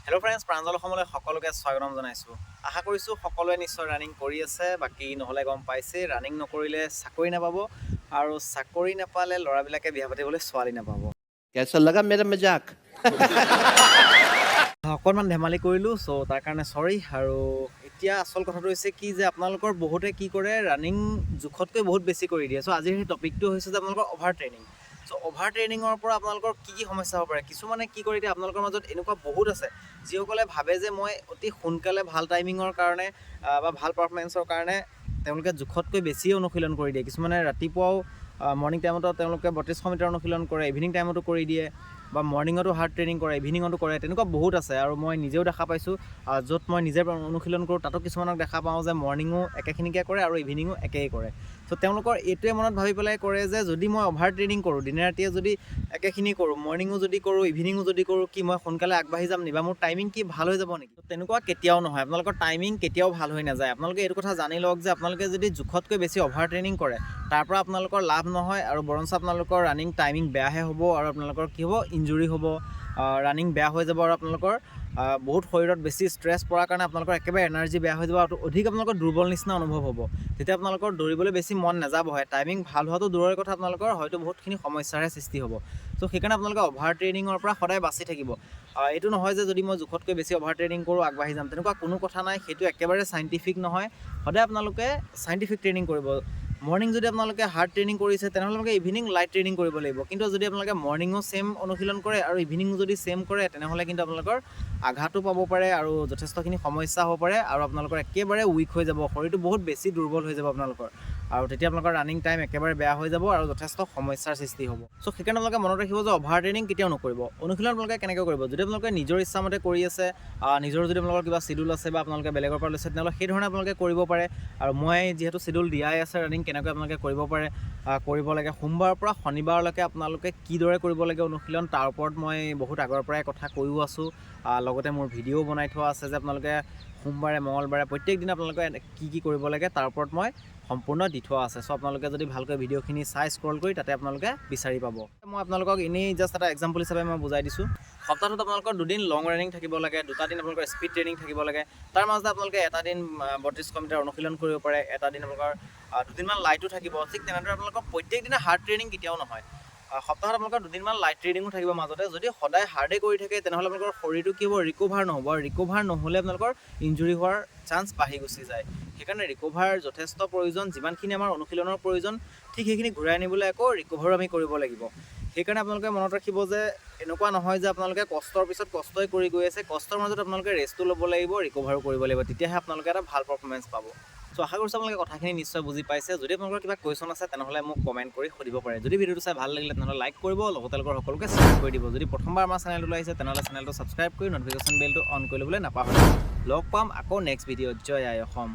Hello' friends, Pranjal অসমলৈ সকলোকে স্বাগতম জনাইছোঁ। আশা কৰিছোঁ সকলোৱে নিশ্চয় ৰানিং কৰি আছে। বাকী নহ'লে গম পাইছে, ৰানিং নকৰিলে চাকৰি নাপাব, আৰু চাকৰি নাপালে ল'ৰাবিলাকে বিয়া পাতিবলৈ ছোৱালী নাপাব। कैसा लगा मेरा मजाक? অকণমান ধেমালি কৰিলোঁ, চ' তাৰ কাৰণে চৰি। আৰু এতিয়া আচল কথাটো হৈছে কি যে আপোনালোকৰ বহুতে কি কৰে, ৰানিং জোখতকৈ বহুত বেছি কৰি দিয়ে। চ' আজিৰ সেই টপিকটো হৈছে যে আপোনালোকৰ অভাৰ ট্ৰেইনিং। চ' অভাৰ ট্ৰেইনিঙৰ পৰা আপোনালোকৰ কি সমস্যা হ'ব পাৰে। কিছুমানে কি কৰে, এতিয়া আপোনালোকৰ মাজত এনেকুৱা বহুত আছে যিসকলে ভাবে যে মই অতি সোনকালে ভাল টাইমিঙৰ কাৰণে বা ভাল পাৰফৰ্মেঞ্চৰ কাৰণে তেওঁলোকে জোখতকৈ বেছিয়ে অনুশীলন কৰি দিয়ে। কিছুমানে ৰাতিপুৱাও মৰ্ণিং টাইমতো তেওঁলোকে 3200 মিটাৰ অনুশীলন কৰে, ইভিনিং টাইমতো কৰি দিয়ে, বা মৰ্ণিঙতো হাৰ্ড ট্ৰেইনিং কৰে, ইভিনিঙতো কৰে। তেনেকুৱা বহুত আছে, আৰু মই নিজেও দেখা পাইছোঁ। য'ত মই নিজে অনুশীলন কৰোঁ তাতো কিছুমানক দেখা পাওঁ যে মৰ্ণিঙো একেখিনিকে কৰে আৰু ইভিনিঙো একেই কৰে। চ' তেওঁলোকৰ এইটোৱে মনত ভাবি পেলাই কৰে যে যদি মই অভাৰ ট্ৰেইনিং কৰোঁ, দিনে ৰাতিয়ে যদি একেখিনি কৰোঁ, মৰ্ণিঙো যদি কৰোঁ, ইভিনিঙো যদি কৰোঁ, কি মই সোনকালে আগবাঢ়ি যাম নি, বা মোৰ টাইমিং কি ভাল হৈ যাব নেকি? তেনেকুৱা কেতিয়াও নহয়। আপোনালোকৰ টাইমিং কেতিয়াও ভাল হৈ নাযায়। আপোনালোকে এইটো কথা জানি লওক যে আপোনালোকে যদি জোখতকৈ বেছি অভাৰ ট্ৰেইনিং কৰে, তাৰ পৰা আপোনালোকৰ লাভ নহয়, আৰু বৰঞ্চ আপোনালোকৰ ৰানিং টাইমিং বেয়াহে হ'ব, আৰু আপোনালোকৰ কি হ'ব, ইঞ্জুৰি হ'ব, ৰানিং বেয়া হৈ যাব, আৰু আপোনালোকৰ বহুত শৰীৰত বেছি ষ্ট্ৰেছ পৰাৰ কাৰণে আপোনালোকৰ একেবাৰে এনাৰ্জি বেয়া হৈ যাব, আৰু অধিক আপোনালোকৰ দুৰ্বল নিচিনা অনুভৱ হ'ব। তেতিয়া আপোনালোকৰ দৌৰিবলৈ বেছি মন নাযাবহে। টাইমিং ভাল হোৱাটো দূৰৰে কথা, আপোনালোকৰ হয়তো বহুতখিনি সমস্যাৰে সৃষ্টি হ'ব। চ' সেইকাৰণে আপোনালোকে অভাৰ ট্ৰেইনিঙৰ পৰা সদায় বাচি থাকিব। এইটো নহয় যে যদি মই জোখতকৈ বেছি অভাৰ ট্ৰেইনিং কৰোঁ আগবাঢ়ি যাম, তেনেকুৱা কোনো কথা নাই। সেইটো একেবাৰে চাইণ্টিফিক নহয়। সদায় আপোনালোকে চাইণ্টিফিক ট্ৰেইনিং কৰিব। মৰ্ণিং যদি আপোনালোকে হাৰ্ড ট্ৰেইনিং কৰিছে, তেনেহ'লে আপোনালোকে ইভিনিং লাইট ট্ৰেইনিং কৰিব লাগিব। কিন্তু যদি আপোনালোকে মৰ্ণিঙো ছেম অনুশীলন কৰে আৰু ইভিনিঙো যদি ছেম কৰে, তেনেহ'লে কিন্তু আপোনালোকৰ আঘাতো পাব পাৰে, আৰু যথেষ্টখিনি সমস্যা হ'ব পাৰে, আৰু আপোনালোকৰ একেবাৰে উইক হৈ যাব, শৰীৰটো বহুত বেছি দুৰ্বল হৈ যাব আপোনালোকৰ, আৰু তেতিয়া আপোনালোকৰ ৰানিং টাইম একেবাৰে বেয়া হৈ যাব, আৰু যথেষ্ট সমস্যাৰ সৃষ্টি হ'ব। চ' সেইকাৰণে আপোনালোকে মনত ৰাখিব যে অভাৰ ট্ৰেইনিং কেতিয়াও নকৰিব। অনুশীলন আপোনালোকে কেনেকৈ কৰিব, যদি আপোনালোকে নিজৰ ইচ্ছামতে কৰি আছে, নিজৰ যদি আপোনালোকৰ কিবা চিডিউল আছে বা আপোনালোকে বেলেগৰ পৰা লৈছে, তেনেহ'লে সেই ধৰণে আপোনালোকে কৰিব পাৰে। আৰু মই যিহেতু চিডিউল দিয়াই আছে ৰানিং কেনেকৈ আপোনালোকে কৰিব পাৰে, কৰিব লাগে। সোমবাৰৰ পৰা শনিবাৰলৈকে আপোনালোকে কিদৰে কৰিব লাগে অনুশীলন, তাৰ ওপৰত মই বহুত আগৰ পৰাই কথা কৈও আছোঁ। লগতে মোৰ ভিডিঅ'ও বনাই থোৱা আছে যে আপোনালোকে সোমবাৰে, মঙলবাৰে প্ৰত্যেক দিনা আপোনালোকে কি কৰিব লাগে তাৰ ওপৰত মই সম্পূৰ্ণ দি থোৱা আছে। চ' আপোনালোকে যদি ভালকৈ ভিডিঅ'খিনি চাই স্ক্ৰল কৰি তাতে আপোনালোকে বিচাৰি পাব। মই আপোনালোকক এনেই জাষ্ট এটা এক্সাম্পল হিচাপে মই বুজাই দিছোঁ। সপ্তাহটোত আপোনালোকৰ 2 দিন লং ৰানিং থাকিব লাগে, 2টা দিন আপোনালোকৰ স্পীড ট্ৰেইনিং থাকিব লাগে। তাৰ মাজতে আপোনালোকে এটা দিন 3200 মিটাৰ অনুশীলন কৰিব পাৰে, এটা দিন আপোনালোকৰ 2 দিনমান লাইটো থাকিব। ঠিক তেনেদৰে আপোনালোকৰ প্ৰত্যেক দিনা হাৰ্ড ট্ৰেইনিং কেতিয়াও নহয়। সপ্তাহত আপোনালোকৰ 2 দিনমান লাইট ট্ৰেইনিঙো থাকিব মাজতে। যদি সদায় হাৰ্ডে কৰি থাকে, তেনেহ'লে আপোনালোকৰ শৰীৰটো কি হ'ব, ৰিকভাৰ নহ'ব, আৰু ৰিকভাৰ নহ'লে আপোনালোকৰ ইঞ্জুৰি হোৱাৰ চান্স বাঢ়ি গুচি যায়। সেইকাৰণে ৰিকভাৰ যথেষ্ট প্ৰয়োজন। যিমানখিনি আমাৰ অনুশীলনৰ প্ৰয়োজন, ঠিক সেইখিনি ঘূৰাই আনিবলৈ আকৌ ৰিকভাৰো আমি কৰিব লাগিব। সেইকাৰণে আপোনালোকে মনত ৰাখিব যে এনেকুৱা নহয় যে আপোনালোকে কষ্টৰ পিছত কষ্টই কৰি গৈ আছে, কষ্টৰ মাজত আপোনালোকে ৰেষ্টটো ল'ব লাগিব, ৰিকভাৰো কৰিব লাগিব, তেতিয়াহে আপোনালোকে এটা ভাল পাৰফৰ্মেঞ্চ পাব। চ' আশা কৰিছোঁ আপোনালোকে কথাখিনি নিশ্চয় বুজি পাইছে। যদি আপোনালোকৰ কিবা কুৱেশ্যন আছে, তেনেহ'লে মোক কমেণ্ট কৰি সুধিব পাৰে। যদি ভিডিঅ'টো চাই ভাল লাগিলে, তেনেহ'লে লাইক কৰিব, লগতে লগৰ সকলোকে শ্বেয়াৰ কৰি দিব। যদি প্ৰথমবাৰ আমাৰ চেনেলটোলৈ আহিছে, তেনেহ'লে চেনেলটো ছাবস্ক্ৰাইব কৰি ন'টিফিকেশ্যন বেলটো অন কৰি ল'বলৈ নাপাহৰিব। লগ পাম আকৌ নেক্সট ভিডিঅ'ত। জয় আই অসম।